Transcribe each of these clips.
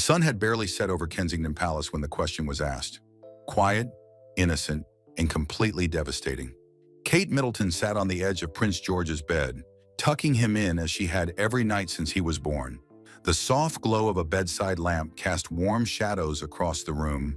sun had barely set over Kensington Palace when the question was asked. Quiet, innocent, and completely devastating. Kate Middleton sat on the edge of Prince George's bed, tucking him in as she had every night since he was born. The soft glow of a bedside lamp cast warm shadows across the room,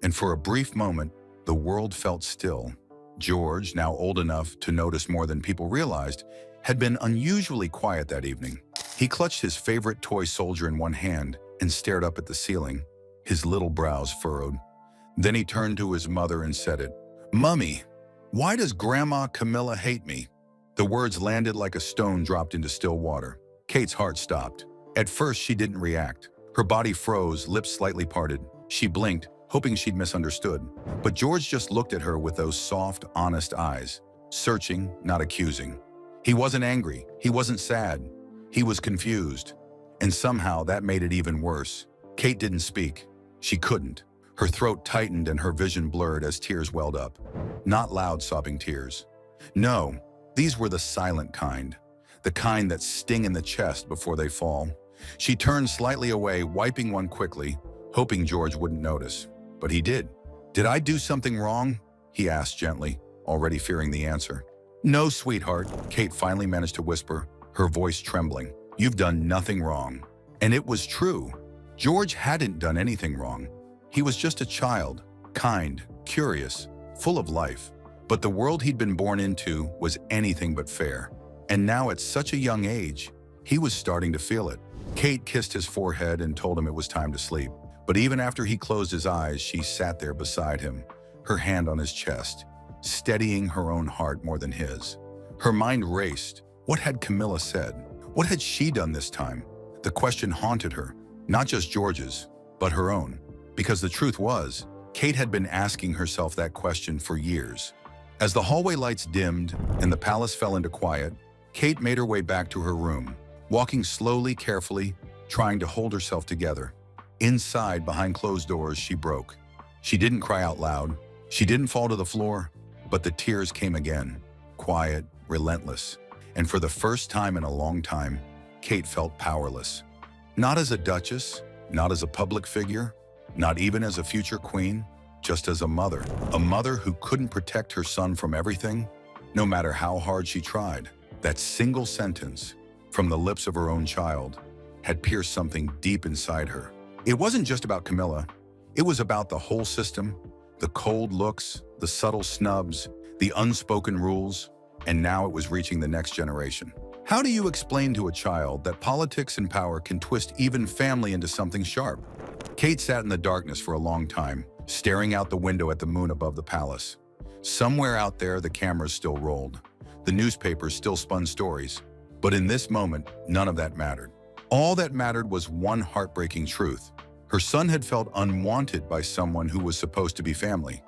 and for a brief moment, the world felt still. George, now old enough to notice more than people realized, had been unusually quiet that evening. He clutched his favorite toy soldier in one hand and stared up at the ceiling, his little brows furrowed. Then he turned to his mother and said it. "Mummy, why does Grandma Camilla hate me?" The words landed like a stone dropped into still water. Kate's heart stopped. At first, she didn't react. Her body froze, lips slightly parted. She blinked, hoping she'd misunderstood. But George just looked at her with those soft, honest eyes, searching, not accusing. He wasn't angry. He wasn't sad. He was confused. And somehow that made it even worse. Kate didn't speak. She couldn't. Her throat tightened and her vision blurred as tears welled up. Not loud, sobbing tears. No, these were the silent kind. The kind that sting in the chest before they fall. She turned slightly away, wiping one quickly, hoping George wouldn't notice. But he did. "Did I do something wrong?" he asked gently, already fearing the answer. "No, sweetheart," Kate finally managed to whisper, her voice trembling. "You've done nothing wrong." And it was true. George hadn't done anything wrong. He was just a child, kind, curious, full of life. But the world he'd been born into was anything but fair. And now at such a young age, he was starting to feel it. Kate kissed his forehead and told him it was time to sleep. But even after he closed his eyes, she sat there beside him, her hand on his chest, steadying her own heart more than his. Her mind raced. What had Camilla said? What had she done this time? The question haunted her, not just George's, but her own. Because the truth was, Kate had been asking herself that question for years. As the hallway lights dimmed and the palace fell into quiet, Kate made her way back to her room, walking slowly, carefully, trying to hold herself together. Inside, behind closed doors, she broke. She didn't cry out loud. She didn't fall to the floor, but the tears came again, quiet, relentless. And for the first time in a long time, Kate felt powerless. Not as a duchess, not as a public figure, not even as a future queen, just as a mother who couldn't protect her son from everything, no matter how hard she tried. That single sentence, from the lips of her own child, had pierced something deep inside her. It wasn't just about Camilla. It was about the whole system, the cold looks, the subtle snubs, the unspoken rules, and now it was reaching the next generation. How do you explain to a child that politics and power can twist even family into something sharp? Kate sat in the darkness for a long time, staring out the window at the moon above the palace. Somewhere out there, the cameras still rolled. The newspapers still spun stories. But in this moment, none of that mattered. All that mattered was one heartbreaking truth. Her son had felt unwanted by someone who was supposed to be family.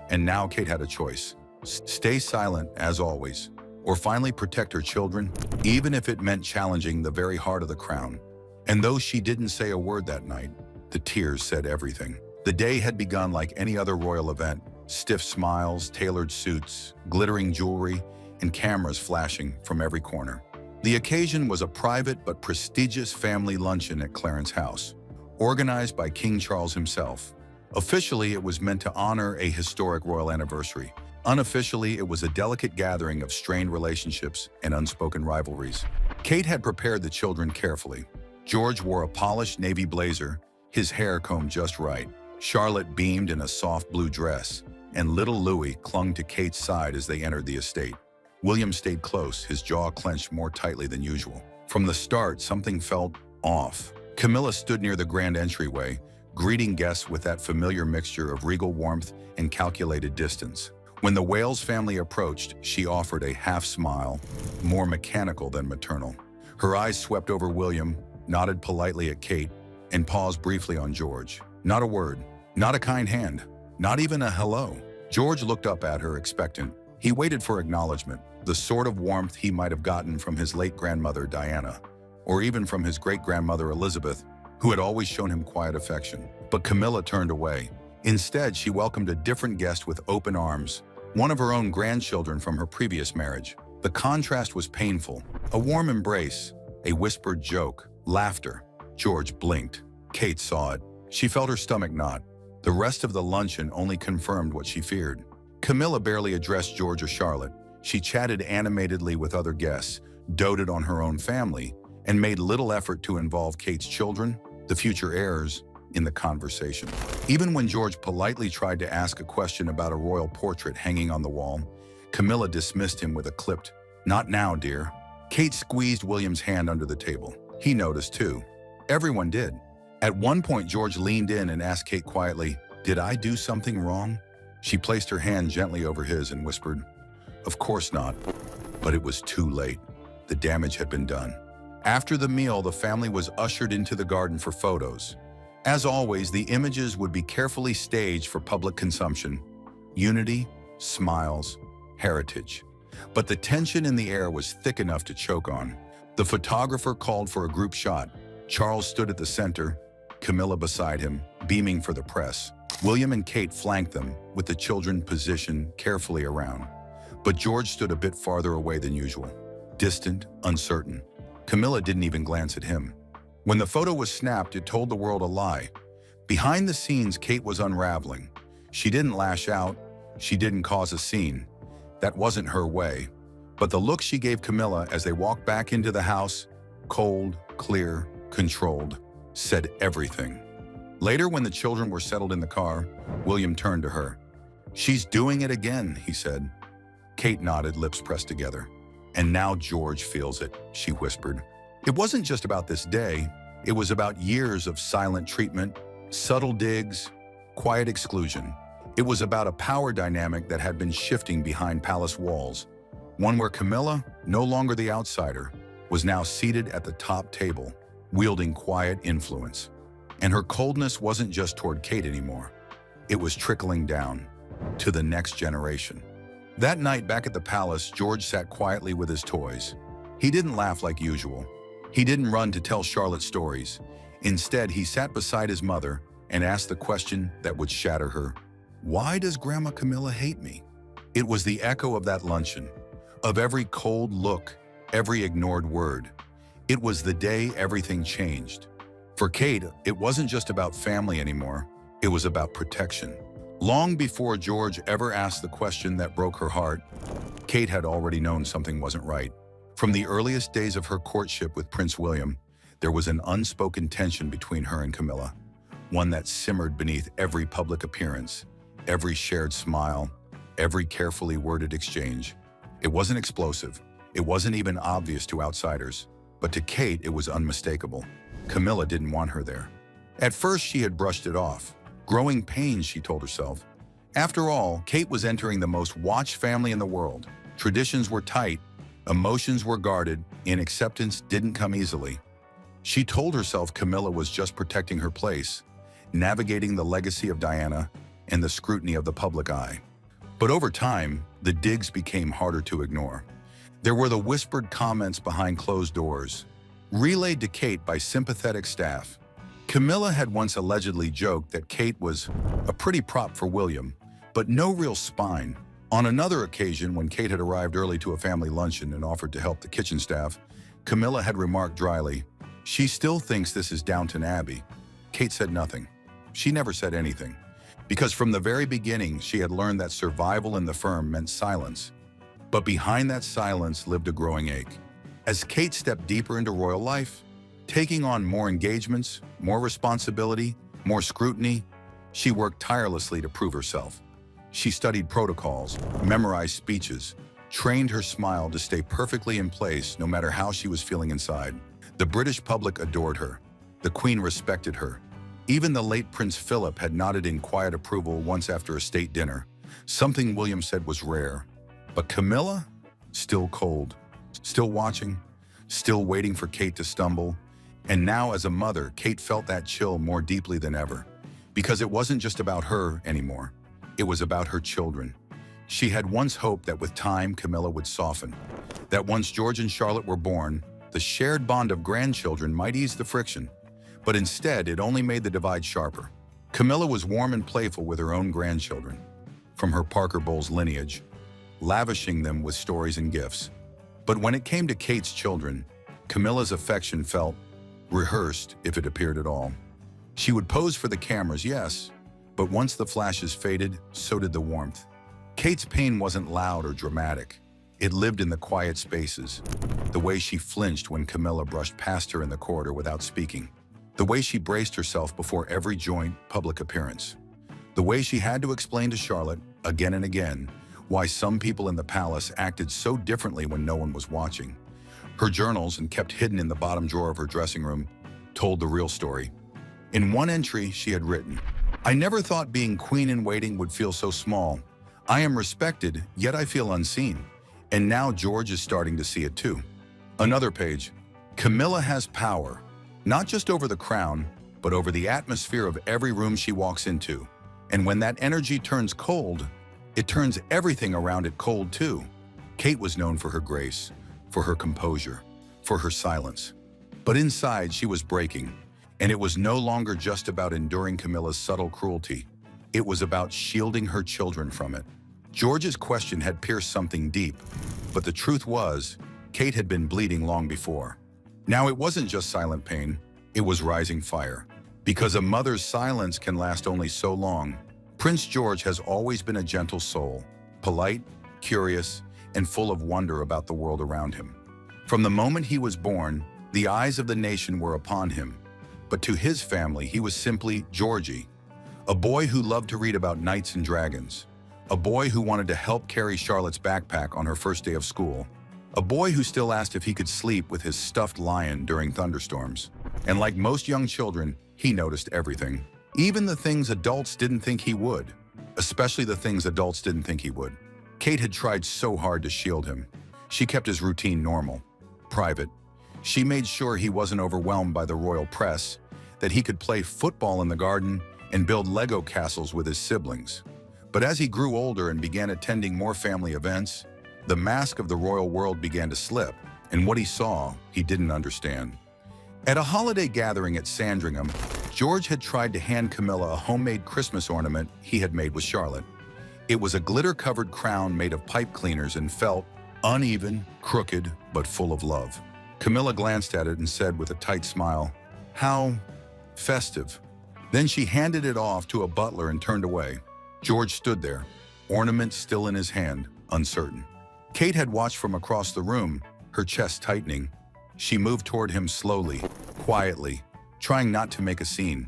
And now Kate had a choice. Stay silent, as always, or finally protect her children, even if it meant challenging the very heart of the crown. And though she didn't say a word that night, the tears said everything. The day had begun like any other royal event. Stiff smiles, tailored suits, glittering jewelry, and cameras flashing from every corner. The occasion was a private but prestigious family luncheon at Clarence House, organized by King Charles himself. Officially, it was meant to honor a historic royal anniversary. Unofficially, it was a delicate gathering of strained relationships and unspoken rivalries. Kate had prepared the children carefully. George wore a polished navy blazer, his hair combed just right. Charlotte beamed in a soft blue dress, and little Louis clung to Kate's side as they entered the estate. William stayed close, his jaw clenched more tightly than usual. From the start, something felt off. Camilla stood near the grand entryway, greeting guests with that familiar mixture of regal warmth and calculated distance. When the Wales family approached, she offered a half smile, more mechanical than maternal. Her eyes swept over William, nodded politely at Kate, and paused briefly on George. Not a word, not a kind hand, not even a hello. George looked up at her, expectant. He waited for acknowledgement, the sort of warmth he might have gotten from his late grandmother, Diana, or even from his great-grandmother, Elizabeth, who had always shown him quiet affection. But Camilla turned away. Instead, she welcomed a different guest with open arms, one of her own grandchildren from her previous marriage. The contrast was painful. A warm embrace, a whispered joke, laughter. George blinked. Kate saw it. She felt her stomach knot. The rest of the luncheon only confirmed what she feared. Camilla barely addressed George or Charlotte. She chatted animatedly with other guests, doted on her own family, and made little effort to involve Kate's children, the future heirs, in the conversation. Even when George politely tried to ask a question about a royal portrait hanging on the wall, Camilla dismissed him with a clipped, "Not now, dear." Kate squeezed William's hand under the table. He noticed too. Everyone did. At one point, George leaned in and asked Kate quietly, "Did I do something wrong?" She placed her hand gently over his and whispered, "Of course not." But it was too late. The damage had been done. After the meal, the family was ushered into the garden for photos. As always, the images would be carefully staged for public consumption. Unity, smiles, heritage. But the tension in the air was thick enough to choke on. The photographer called for a group shot. Charles stood at the center, Camilla beside him, beaming for the press. William and Kate flanked them, with the children positioned carefully around. But George stood a bit farther away than usual, distant, uncertain. Camilla didn't even glance at him. When the photo was snapped, it told the world a lie. Behind the scenes, Kate was unraveling. She didn't lash out. She didn't cause a scene. That wasn't her way. But the look she gave Camilla as they walked back into the house, cold, clear, controlled, said everything. Later, when the children were settled in the car, William turned to her. "She's doing it again," he said. Kate nodded, lips pressed together. "And now George feels it," she whispered. It wasn't just about this day. It was about years of silent treatment, subtle digs, quiet exclusion. It was about a power dynamic that had been shifting behind palace walls, one where Camilla, no longer the outsider, was now seated at the top table, wielding quiet influence. And her coldness wasn't just toward Kate anymore. It was trickling down to the next generation. That night back at the palace, George sat quietly with his toys. He didn't laugh like usual. He didn't run to tell Charlotte stories. Instead, he sat beside his mother and asked the question that would shatter her. Why does Grandma Camilla hate me? It was the echo of that luncheon, of every cold look, every ignored word. It was the day everything changed. For Kate, it wasn't just about family anymore. It was about protection. Long before George ever asked the question that broke her heart, Kate had already known something wasn't right. From the earliest days of her courtship with Prince William, there was an unspoken tension between her and Camilla, one that simmered beneath every public appearance, every shared smile, every carefully worded exchange. It wasn't explosive. It wasn't even obvious to outsiders. But to Kate, it was unmistakable. Camilla didn't want her there. At first, she had brushed it off. Growing pains, she told herself. After all, Kate was entering the most watched family in the world. Traditions were tight, emotions were guarded, and acceptance didn't come easily. She told herself Camilla was just protecting her place, navigating the legacy of Diana and the scrutiny of the public eye. But over time, the digs became harder to ignore. There were the whispered comments behind closed doors, relayed to Kate by sympathetic staff. Camilla had once allegedly joked that Kate was a pretty prop for William, but no real spine. On another occasion, when Kate had arrived early to a family luncheon and offered to help the kitchen staff, Camilla had remarked dryly, "She still thinks this is Downton Abbey." Kate said nothing. She never said anything, because from the very beginning, she had learned that survival in the firm meant silence. But behind that silence lived a growing ache. As Kate stepped deeper into royal life, taking on more engagements, more responsibility, more scrutiny, she worked tirelessly to prove herself. She studied protocols, memorized speeches, trained her smile to stay perfectly in place no matter how she was feeling inside. The British public adored her. The Queen respected her. Even the late Prince Philip had nodded in quiet approval once after a state dinner, something William said was rare. But Camilla? Still cold, still watching, still waiting for Kate to stumble. And now as a mother, Kate felt that chill more deeply than ever. Because it wasn't just about her anymore. It was about her children. She had once hoped that with time, Camilla would soften. That once George and Charlotte were born, the shared bond of grandchildren might ease the friction. But instead, it only made the divide sharper. Camilla was warm and playful with her own grandchildren, from her Parker Bowles lineage, lavishing them with stories and gifts. But when it came to Kate's children, Camilla's affection felt rehearsed, if it appeared at all. She would pose for the cameras, yes, but once the flashes faded, so did the warmth. Kate's pain wasn't loud or dramatic. It lived in the quiet spaces. The way she flinched when Camilla brushed past her in the corridor without speaking. The way she braced herself before every joint public appearance. The way she had to explain to Charlotte, again and again, why some people in the palace acted so differently when no one was watching. Her journals, and kept hidden in the bottom drawer of her dressing room, told the real story. In one entry, she had written, "I never thought being queen-in-waiting would feel so small. I am respected, yet I feel unseen. And now George is starting to see it too." Another page, "Camilla has power, not just over the crown, but over the atmosphere of every room she walks into. And when that energy turns cold, it turns everything around it cold too." Kate was known for her grace, for her composure, for her silence. But inside, she was breaking, and it was no longer just about enduring Camilla's subtle cruelty. It was about shielding her children from it. George's question had pierced something deep, but the truth was, Kate had been bleeding long before. Now it wasn't just silent pain, it was rising fire. Because a mother's silence can last only so long, Prince George has always been a gentle soul, polite, curious, and full of wonder about the world around him. From the moment he was born, the eyes of the nation were upon him. But to his family, he was simply Georgie, a boy who loved to read about knights and dragons, a boy who wanted to help carry Charlotte's backpack on her first day of school, a boy who still asked if he could sleep with his stuffed lion during thunderstorms. And like most young children, he noticed everything, even the things adults didn't think he would, especially the things adults didn't think he would. Kate had tried so hard to shield him. She kept his routine normal, private. She made sure he wasn't overwhelmed by the royal press, that he could play football in the garden and build Lego castles with his siblings. But as he grew older and began attending more family events, the mask of the royal world began to slip, and what he saw, he didn't understand. At a holiday gathering at Sandringham, George had tried to hand Camilla a homemade Christmas ornament he had made with Charlotte. It was a glitter-covered crown made of pipe cleaners and felt uneven, crooked, but full of love. Camilla glanced at it and said with a tight smile, "How festive." Then she handed it off to a butler and turned away. George stood there, ornament still in his hand, uncertain. Kate had watched from across the room, her chest tightening. She moved toward him slowly, quietly, trying not to make a scene.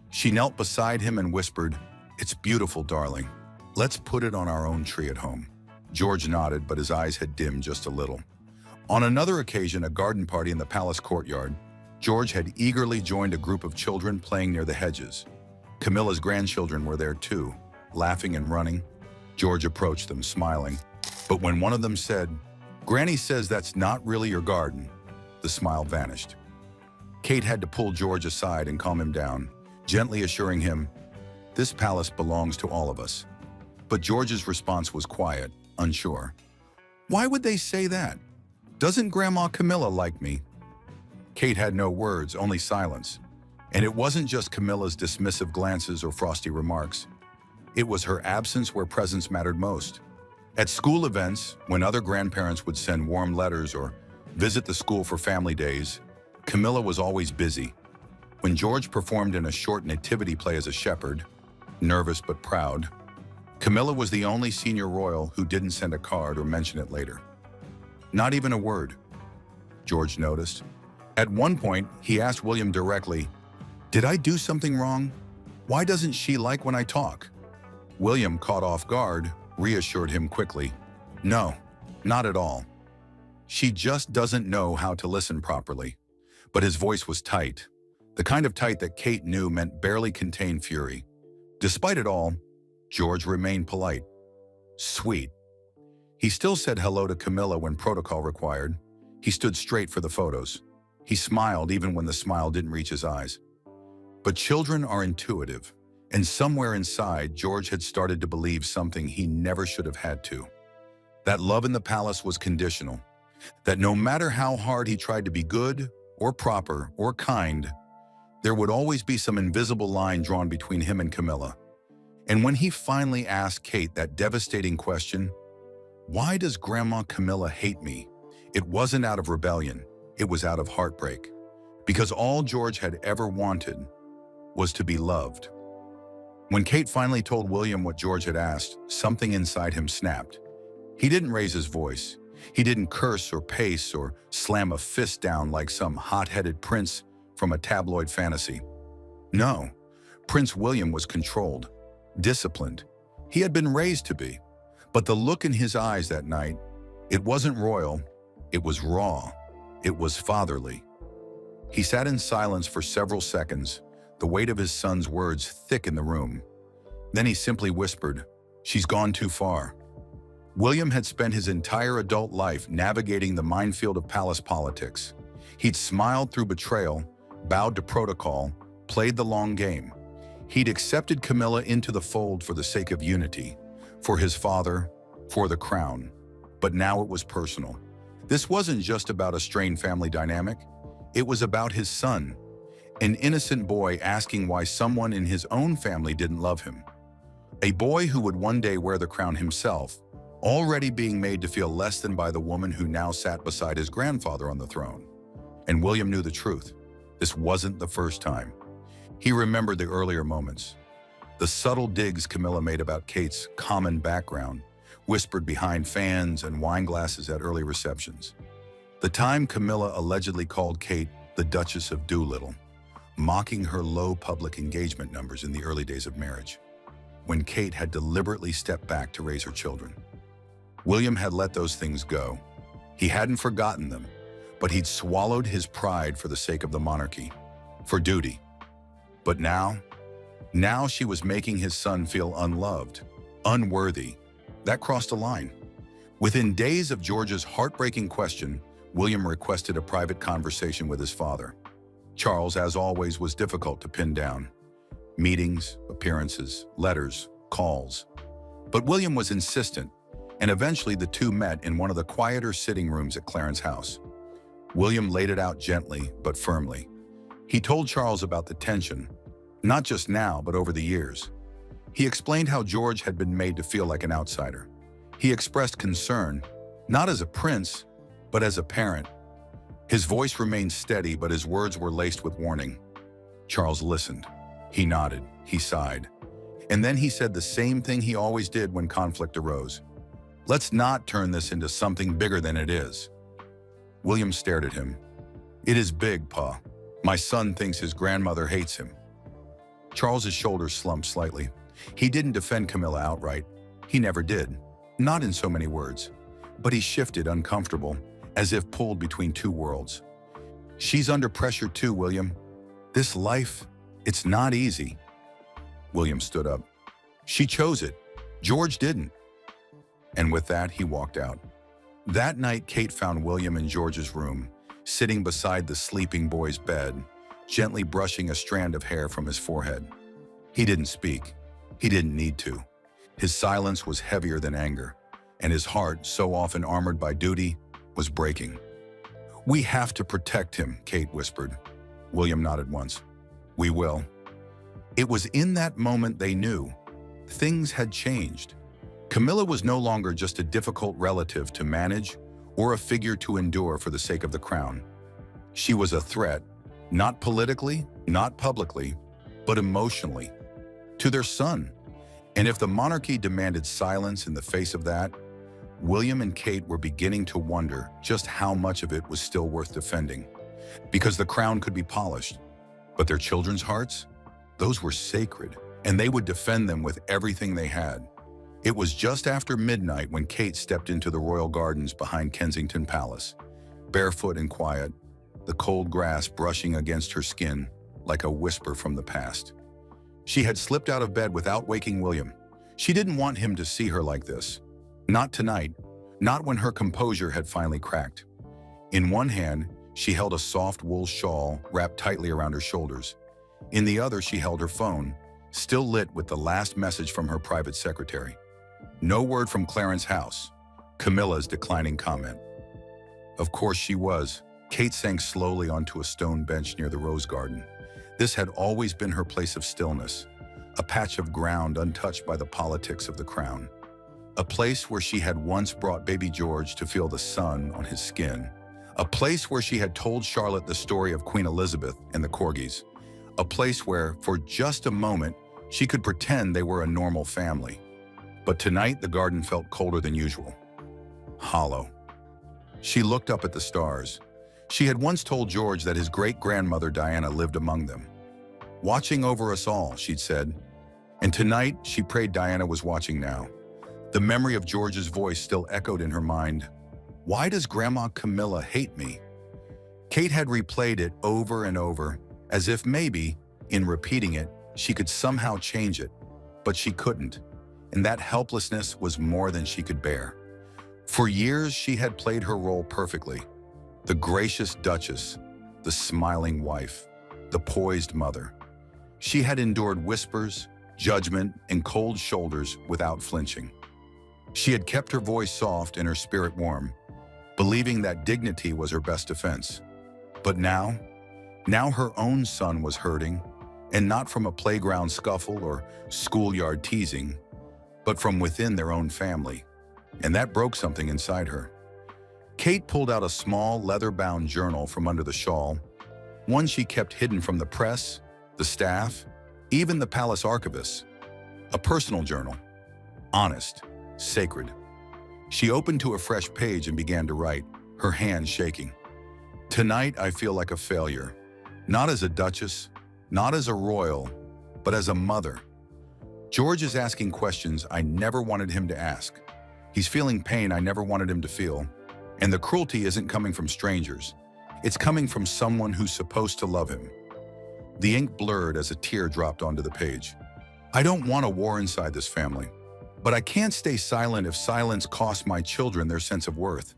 She knelt beside him and whispered, "It's beautiful, darling. Let's put it on our own tree at home." George nodded, but his eyes had dimmed just a little. On another occasion, a garden party in the palace courtyard, George had eagerly joined a group of children playing near the hedges. Camilla's grandchildren were there too, laughing and running. George approached them, smiling. But when one of them said, "Granny says that's not really your garden," the smile vanished. Kate had to pull George aside and calm him down, gently assuring him, "This palace belongs to all of us." But George's response was quiet, unsure. "Why would they say that? Doesn't Grandma Camilla like me?" Kate had no words, only silence. And it wasn't just Camilla's dismissive glances or frosty remarks. It was her absence where presence mattered most. At school events, when other grandparents would send warm letters or visit the school for family days, Camilla was always busy. When George performed in a short nativity play as a shepherd, nervous but proud, Camilla was the only senior royal who didn't send a card or mention it later. Not even a word, George noticed. At one point, he asked William directly, "Did I do something wrong? Why doesn't she like when I talk?" William, caught off guard, reassured him quickly, "No, not at all. She just doesn't know how to listen properly." But his voice was tight, the kind of tight that Kate knew meant barely contained fury. Despite it all, George remained polite. Sweet. He still said hello to Camilla when protocol required. He stood straight for the photos. He smiled even when the smile didn't reach his eyes. But children are intuitive, and somewhere inside, George had started to believe something he never should have had to. That love in the palace was conditional. That no matter how hard he tried to be good, or proper, or kind, there would always be some invisible line drawn between him and Camilla. And when he finally asked Kate that devastating question, "Why does Grandma Camilla hate me?" it wasn't out of rebellion, it was out of heartbreak. Because all George had ever wanted was to be loved. When Kate finally told William what George had asked, something inside him snapped. He didn't raise his voice. He didn't curse or pace or slam a fist down like some hot-headed prince from a tabloid fantasy. No, Prince William was controlled, disciplined. He had been raised to be. But the look in his eyes that night, it wasn't royal, it was raw, it was fatherly. He sat in silence for several seconds, the weight of his son's words thick in the room. Then he simply whispered, "She's gone too far." William had spent his entire adult life navigating the minefield of palace politics. He'd smiled through betrayal, bowed to protocol, played the long game. He'd accepted Camilla into the fold for the sake of unity, for his father, for the crown. But now it was personal. This wasn't just about a strained family dynamic. It was about his son, an innocent boy asking why someone in his own family didn't love him. A boy who would one day wear the crown himself, already being made to feel less than by the woman who now sat beside his grandfather on the throne. And William knew the truth. This wasn't the first time. He remembered the earlier moments. The subtle digs Camilla made about Kate's common background, whispered behind fans and wine glasses at early receptions. The time Camilla allegedly called Kate the Duchess of Doolittle, mocking her low public engagement numbers in the early days of marriage, when Kate had deliberately stepped back to raise her children. William had let those things go. He hadn't forgotten them, but he'd swallowed his pride for the sake of the monarchy, for duty. But now she was making his son feel unloved, unworthy. That crossed a line. Within days of George's heartbreaking question, William requested a private conversation with his father. Charles, as always, was difficult to pin down. Meetings, appearances, letters, calls. But William was insistent, and eventually the two met in one of the quieter sitting rooms at Clarence House. William laid it out gently but firmly. He told Charles about the tension, not just now, but over the years. He explained how George had been made to feel like an outsider. He expressed concern, not as a prince, but as a parent. His voice remained steady, but his words were laced with warning. Charles listened. He nodded. He sighed. And then he said the same thing he always did when conflict arose. "Let's not turn this into something bigger than it is." William stared at him. "It is big, Pa. My son thinks his grandmother hates him." Charles's shoulders slumped slightly. He didn't defend Camilla outright. He never did. Not in so many words. But he shifted, uncomfortable, as if pulled between two worlds. "She's under pressure too, William. This life, it's not easy." William stood up. "She chose it. George didn't." And with that, he walked out. That night, Kate found William in George's room, sitting beside the sleeping boy's bed, gently brushing a strand of hair from his forehead. He didn't speak. He didn't need to. His silence was heavier than anger, and his heart, so often armored by duty, was breaking. "We have to protect him," Kate whispered. William nodded once. "We will." It was in that moment they knew. Things had changed. Camilla was no longer just a difficult relative to manage or a figure to endure for the sake of the crown. She was a threat, not politically, not publicly, but emotionally, to their son. And if the monarchy demanded silence in the face of that, William and Kate were beginning to wonder just how much of it was still worth defending. Because the crown could be polished, but their children's hearts, those were sacred, and they would defend them with everything they had. It was just after midnight when Kate stepped into the royal gardens behind Kensington Palace, barefoot and quiet, the cold grass brushing against her skin like a whisper from the past. She had slipped out of bed without waking William. She didn't want him to see her like this. Not tonight, not when her composure had finally cracked. In one hand, she held a soft wool shawl wrapped tightly around her shoulders. In the other, she held her phone, still lit with the last message from her private secretary. No word from Clarence House. Camilla's declining comment. Of course she was. Kate sank slowly onto a stone bench near the rose garden. This had always been her place of stillness, a patch of ground untouched by the politics of the crown. A place where she had once brought baby George to feel the sun on his skin. A place where she had told Charlotte the story of Queen Elizabeth and the corgis. a place where, for just a moment, she could pretend they were a normal family. But tonight, the garden felt colder than usual. Hollow. She looked up at the stars. She had once told George that his great-grandmother Diana lived among them. "Watching over us all," she'd said. And tonight, she prayed Diana was watching now. The memory of George's voice still echoed in her mind. "Why does Grandma Camilla hate me?" Kate had replayed it over and over, as if maybe, in repeating it, she could somehow change it. But she couldn't, and that helplessness was more than she could bear. For years, she had played her role perfectly. The gracious Duchess, the smiling wife, the poised mother. She had endured whispers, judgment, and cold shoulders without flinching. She had kept her voice soft and her spirit warm, believing that dignity was her best defense. But now her own son was hurting, and not from a playground scuffle or schoolyard teasing, but from within their own family. And that broke something inside her. Kate pulled out a small, leather-bound journal from under the shawl, one she kept hidden from the press, the staff, even the palace archivists. A personal journal. Honest, sacred. She opened to a fresh page and began to write, her hands shaking. "Tonight I feel like a failure. Not as a duchess, not as a royal, but as a mother. George is asking questions I never wanted him to ask. He's feeling pain I never wanted him to feel. And the cruelty isn't coming from strangers. It's coming from someone who's supposed to love him." The ink blurred as a tear dropped onto the page. "I don't want a war inside this family, but I can't stay silent if silence costs my children their sense of worth.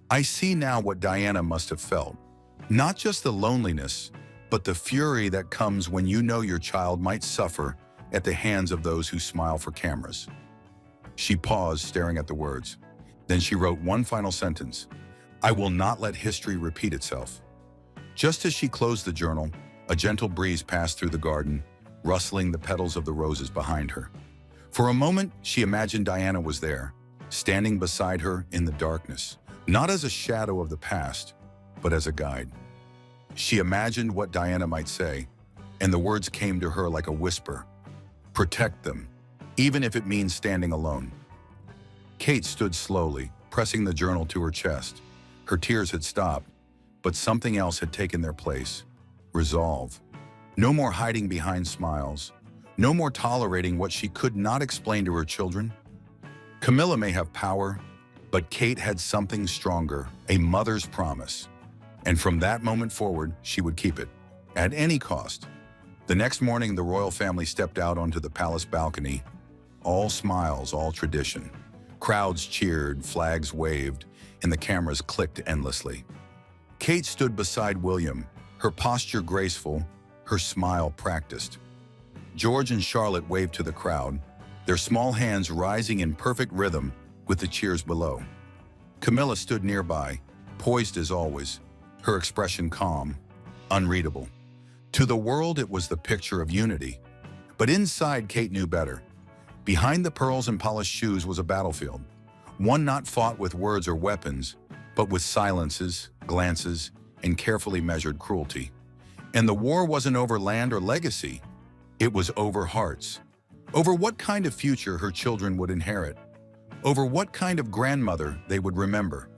I see now what Diana must have felt. Not just the loneliness, but the fury that comes when you know your child might suffer at the hands of those who smile for cameras." She paused, staring at the words. Then she wrote one final sentence. "I will not let history repeat itself." Just as she closed the journal, a gentle breeze passed through the garden, rustling the petals of the roses behind her. For a moment, she imagined Diana was there, standing beside her in the darkness, not as a shadow of the past, but as a guide. She imagined what Diana might say, and the words came to her like a whisper. "Protect them, even if it means standing alone." Kate stood slowly, pressing the journal to her chest. Her tears had stopped, but something else had taken their place. Resolve. No more hiding behind smiles. No more tolerating what she could not explain to her children. Camilla may have power, but Kate had something stronger, a mother's promise. And from that moment forward, she would keep it, at any cost. The next morning, the royal family stepped out onto the palace balcony. All smiles, all tradition. Crowds cheered, flags waved, and the cameras clicked endlessly. Kate stood beside William, her posture graceful, her smile practiced. George and Charlotte waved to the crowd, their small hands rising in perfect rhythm with the cheers below. Camilla stood nearby, poised as always, her expression calm, unreadable. To the world, it was the picture of unity. But inside, Kate knew better. Behind the pearls and polished shoes was a battlefield, one not fought with words or weapons, but with silences, glances, and carefully measured cruelty. And the war wasn't over land or legacy. It was over hearts. Over what kind of future her children would inherit. Over what kind of grandmother they would remember.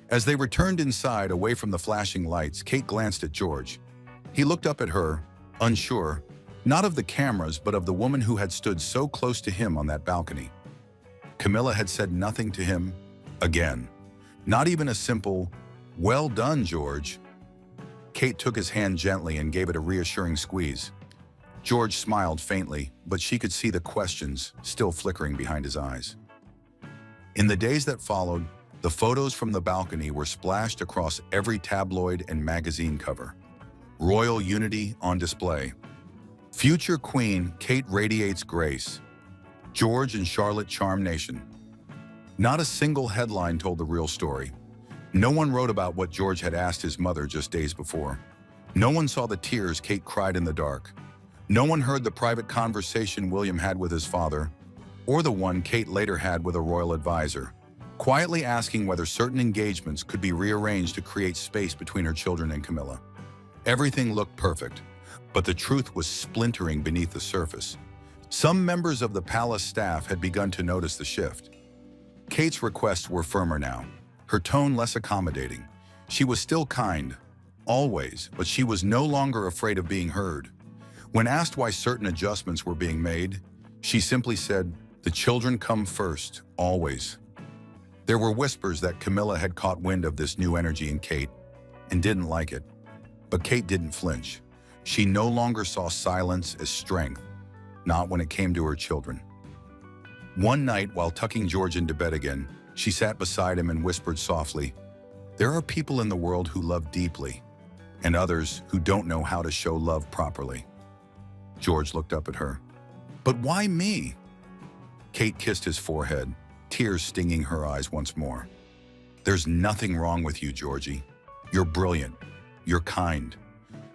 As they returned inside, away from the flashing lights, Kate glanced at George. He looked up at her, unsure, not of the cameras, but of the woman who had stood so close to him on that balcony. Camilla had said nothing to him again. Not even a simple, "Well done, George." Kate took his hand gently and gave it a reassuring squeeze. George smiled faintly, but she could see the questions still flickering behind his eyes. In the days that followed, the photos from the balcony were splashed across every tabloid and magazine cover. Royal unity on display. Future Queen Kate radiates grace. George and Charlotte charm nation. Not a single headline told the real story. No one wrote about what George had asked his mother just days before. No one saw the tears Kate cried in the dark. No one heard the private conversation William had with his father, or the one Kate later had with a royal advisor, quietly asking whether certain engagements could be rearranged to create space between her children and Camilla. Everything looked perfect. But the truth was splintering beneath the surface. Some members of the palace staff had begun to notice the shift. Kate's requests were firmer now, her tone less accommodating. She was still kind, always, but she was no longer afraid of being heard. When asked why certain adjustments were being made, she simply said, "The children come first, always." There were whispers that Camilla had caught wind of this new energy in Kate and didn't like it. But Kate didn't flinch. She no longer saw silence as strength, not when it came to her children. One night, while tucking George into bed again, she sat beside him and whispered softly, "There are people in the world who love deeply, and others who don't know how to show love properly." George looked up at her. "But why me?" Kate kissed his forehead, tears stinging her eyes once more. "There's nothing wrong with you, Georgie. You're brilliant. You're kind.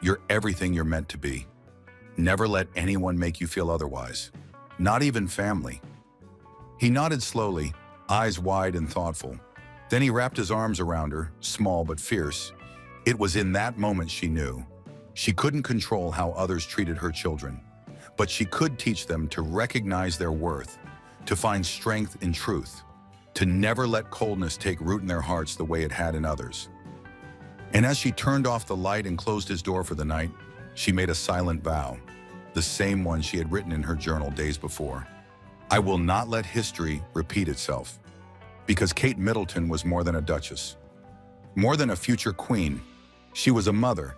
You're everything you're meant to be. Never let anyone make you feel otherwise, not even family." He nodded slowly, eyes wide and thoughtful. Then he wrapped his arms around her, small but fierce. It was in that moment she knew. She couldn't control how others treated her children, but she could teach them to recognize their worth, to find strength in truth, to never let coldness take root in their hearts the way it had in others. And as she turned off the light and closed his door for the night, she made a silent vow, the same one she had written in her journal days before. "I will not let history repeat itself." Because Kate Middleton was more than a duchess, more than a future queen. She was a mother,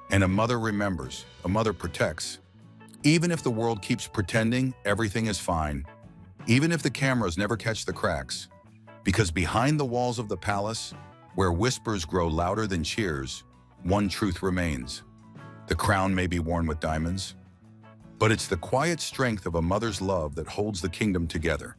and a mother remembers, a mother protects. Even if the world keeps pretending everything is fine, even if the cameras never catch the cracks, because behind the walls of the palace, where whispers grow louder than cheers, one truth remains. The crown may be worn with diamonds, but it's the quiet strength of a mother's love that holds the kingdom together.